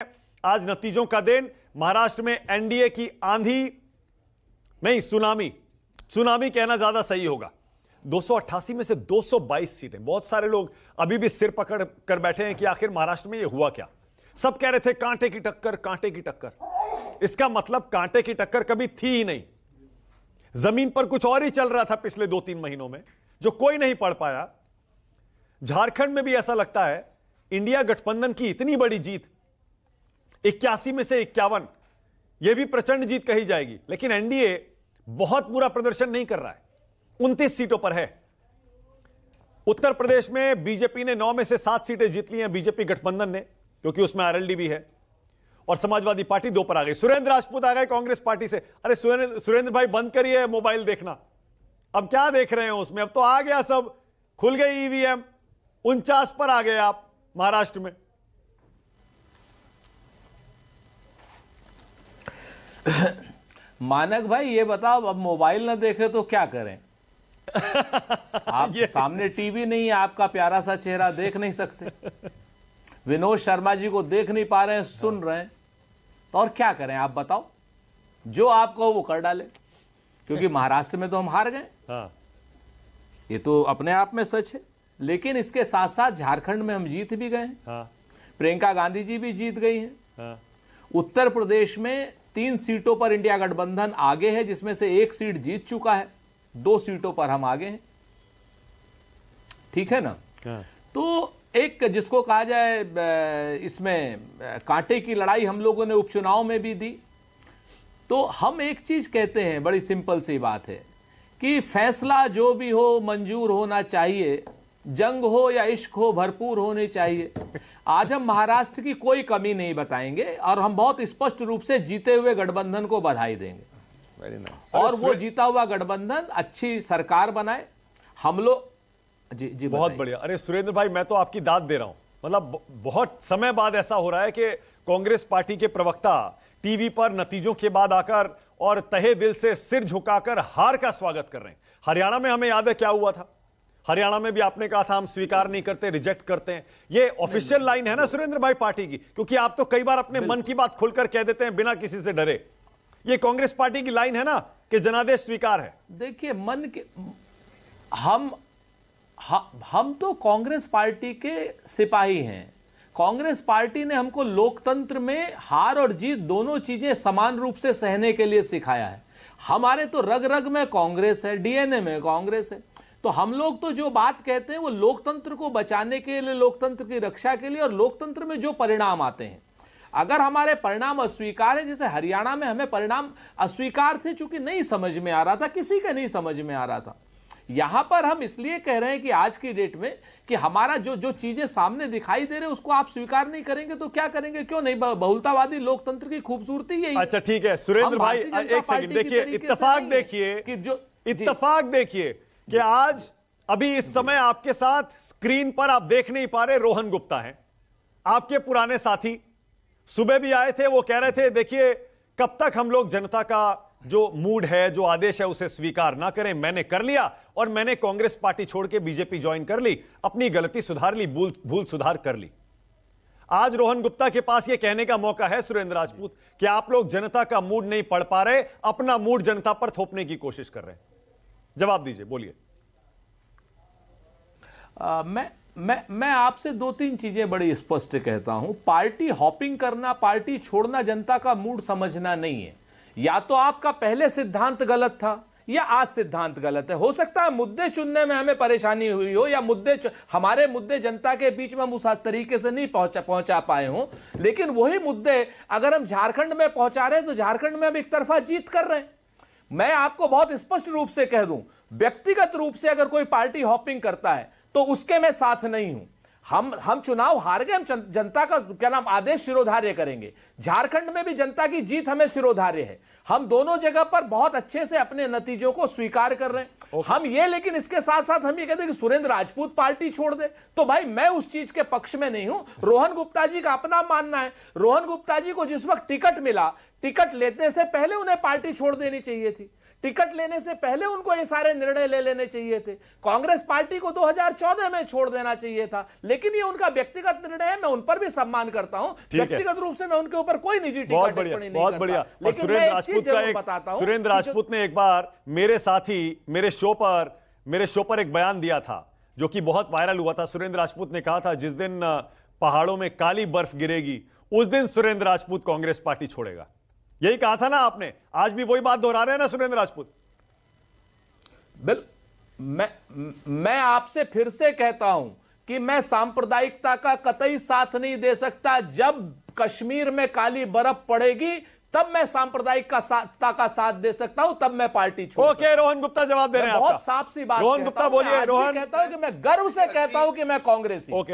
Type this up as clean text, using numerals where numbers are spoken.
आज नतीजों का दिन। महाराष्ट्र में एनडीए की आंधी नहीं, सुनामी कहना ज्यादा सही होगा। 288 में से 222 सीटें। बहुत सारे लोग अभी भी सिर पकड़ कर बैठे हैं कि आखिर महाराष्ट्र में यह हुआ क्या। सब कह रहे थे कांटे की टक्कर, कांटे की टक्कर। इसका मतलब कांटे की टक्कर कभी थी ही नहीं। जमीन पर कुछ और ही चल रहा था पिछले 2-3 महीनों में, जो कोई नहीं पढ़ पाया। झारखंड में भी ऐसा लगता है इंडिया गठबंधन की इतनी बड़ी जीत, 81 में से 51, यह भी प्रचंड जीत कही जाएगी। लेकिन एनडीए बहुत बुरा प्रदर्शन नहीं कर रहा है, 29 सीटों पर है। उत्तर प्रदेश में बीजेपी ने 9 में से 7 सीटें जीत ली हैं, बीजेपी गठबंधन ने, क्योंकि उसमें आरएलडी भी है। और समाजवादी पार्टी 2 पर आ गई। सुरेंद्र राजपूत आ गए कांग्रेस पार्टी से। अरे सुरेंद्र भाई, बंद करिए मोबाइल देखना। अब क्या देख रहे हैं उसमें? अब तो आ गया, सब खुल गई ईवीएम। 49 पर आ गए आप महाराष्ट्र में। मानक भाई, ये बताओ, अब मोबाइल ना देखे तो क्या करें? आप सामने टीवी नहीं है, आपका प्यारा सा चेहरा देख नहीं सकते, विनोद शर्मा जी को देख नहीं पा रहे हैं, सुन रहे हैं, तो और क्या करें? आप बताओ, जो आप कहो वो कर डाले, क्योंकि महाराष्ट्र में तो हम हार गए। हाँ। ये तो अपने आप में सच है। लेकिन इसके साथ साथ झारखंड में हम जीत भी गए हैं। हाँ। प्रियंका गांधी जी भी जीत गई हैं। हाँ। उत्तर प्रदेश में 3 सीटों पर इंडिया गठबंधन आगे है, जिसमें से 1 सीट जीत चुका है। 2 सीटों पर हम आगे हैं। ठीक है ना? हाँ। तो एक जिसको कहा जाए, इसमें कांटे की लड़ाई हम लोगों ने उपचुनाव में भी दी। तो हम एक चीज कहते हैं, बड़ी सिंपल सी बात है कि फैसला जो भी हो मंजूर होना चाहिए, जंग हो या इश्क हो भरपूर होनी चाहिए। आज हम महाराष्ट्र की कोई कमी नहीं बताएंगे और हम बहुत स्पष्ट रूप से जीते हुए गठबंधन को बधाई देंगे। Very nice. और वो जीता हुआ गठबंधन अच्छी सरकार बनाए। हम लोग जी बहुत बढ़िया। अरे सुरेंद्र भाई, मैं तो आपकी दाद दे रहा हूं। मतलब बहुत समय बाद ऐसा हो रहा है कि कांग्रेस पार्टी के प्रवक्ता टीवी पर नतीजों के बाद आकर और तहे दिल से सिर झुकाकर हार का स्वागत कर रहे हैं। हरियाणा में हमें याद है क्या हुआ था। हरियाणा में भी आपने कहा था हम स्वीकार नहीं करते, रिजेक्ट करते हैं। ये ऑफिशियल लाइन है ना सुरेंद्र भाई पार्टी की? क्योंकि आप तो कई बार अपने मन की बात खुलकर कह देते हैं बिना किसी से डरे। ये कांग्रेस पार्टी की लाइन है ना कि जनादेश स्वीकार है। देखिए, मन के हम तो कांग्रेस पार्टी के सिपाही हैं। कांग्रेस पार्टी ने हमको लोकतंत्र में हार और जीत दोनों चीजें समान रूप से सहने के लिए सिखाया है। हमारे तो रग रग में कांग्रेस है, डीएनए में कांग्रेस है। तो हम लोग तो जो बात कहते हैं वो लोकतंत्र को बचाने के लिए, लोकतंत्र की रक्षा के लिए, और लोकतंत्र में जो परिणाम आते हैं, अगर हमारे परिणाम अस्वीकार है, जैसे हरियाणा में हमें परिणाम अस्वीकार थे, चूंकि नहीं समझ में आ रहा था, किसी का नहीं समझ में आ रहा था। यहां पर हम इसलिए कह रहे हैं कि आज की डेट में कि हमारा जो चीजें सामने दिखाई दे रहे हैं उसको आप स्वीकार नहीं करेंगे तो क्या करेंगे? क्यों नहीं? बहुलतावादी लोकतंत्र की खूबसूरती यही। अच्छा ठीक है सुरेंद्र भाई, एक सेकंड देखिए, इत्तेफाक देखिए कि जो इत्तेफाक देखिए कि आज अभी इस समय आपके साथ स्क्रीन पर आप देख नहीं पा रहे, रोहन गुप्ता हैं, आपके पुराने साथी। सुबह भी आए थे, वो कह रहे थे देखिए कब तक हम लोग जनता का जो मूड है, जो आदेश है, उसे स्वीकार ना करें। मैंने कर लिया और मैंने कांग्रेस पार्टी छोड़ के बीजेपी ज्वाइन कर ली, अपनी गलती सुधार ली, भूल सुधार कर ली। आज रोहन गुप्ता के पास यह कहने का मौका है सुरेंद्र राजपूत कि आप लोग जनता का मूड नहीं पढ़ पा रहे, अपना मूड जनता पर थोपने की कोशिश कर रहे हैं। जवाब दीजिए, बोलिए। मैं आपसे 2-3 चीजें बड़ी स्पष्ट कहता हूं। पार्टी हॉपिंग करना, पार्टी छोड़ना जनता का मूड समझना नहीं है। या तो आपका पहले सिद्धांत गलत था या आज सिद्धांत गलत है। हो सकता है मुद्दे चुनने में हमें परेशानी हुई हो, या हमारे मुद्दे जनता के बीच में हम उस तरीके से नहीं पहुंचा पाए हों। लेकिन वही मुद्दे अगर हम झारखंड में पहुंचा रहे हैं तो झारखंड में हम एक तरफा जीत कर रहे हैं। मैं आपको बहुत स्पष्ट रूप से कह दूं, व्यक्तिगत रूप से अगर कोई पार्टी हॉपिंग करता है तो उसके मैं साथ नहीं हूं। हम चुनाव हार गए, हम जनता का क्या नाम आदेश शिरोधार्य करेंगे। झारखंड में भी जनता की जीत हमें शिरोधार्य है। हम दोनों जगह पर बहुत अच्छे से अपने नतीजों को स्वीकार कर रहे हैं। हम ये, लेकिन इसके साथ साथ हम ये कहते हैं कि सुरेंद्र राजपूत पार्टी छोड़ दे, तो भाई मैं उस चीज के पक्ष में नहीं हूं। रोहन गुप्ता जी का अपना मानना है। रोहन गुप्ता जी को जिस वक्त टिकट मिला, टिकट लेने से पहले उन्हें पार्टी छोड़ देनी चाहिए थी। टिकट लेने से पहले उनको ये सारे निर्णय ले लेने चाहिए थे। कांग्रेस पार्टी को 2014 में छोड़ देना चाहिए था, लेकिन ये उनका व्यक्तिगत निर्णय है, मैं उन पर भी सम्मान करता हूं। व्यक्तिगत रूप से मैं उनके ऊपर कोई निजी टिप्पणी नहीं करता। बहुत बढ़िया। और लेकिन सुरेंद्र राजपूत का एक सुरेंद्र राजपूत ने एक बार मेरे साथी मेरे शो पर एक बयान दिया था जो कि बहुत वायरल हुआ था। सुरेंद्र राजपूत ने कहा था जिस दिन पहाड़ों में काली बर्फ गिरेगी उस दिन सुरेंद्र राजपूत कांग्रेस पार्टी छोड़ेगा। यही कहा था ना आपने, आज भी वही बात दोहरा रहे हैं ना सुरेंद्र राजपूत। मैं आपसे फिर से कहता हूं कि मैं सांप्रदायिकता का कतई साथ नहीं दे सकता। जब कश्मीर में काली बर्फ पड़ेगी तब मैं सांप्रदायिकता का साथ दे सकता हूं, तब मैं पार्टी छोड़ सकता हूं। ओके, रोहन गुप्ता जवाब दे रहे हैं। बहुत साफ सी बात रोहन गुप्ता बोलिए। रोहन कहता हूं कि मैं गर्व से कहता हूं कि मैं कांग्रेसी।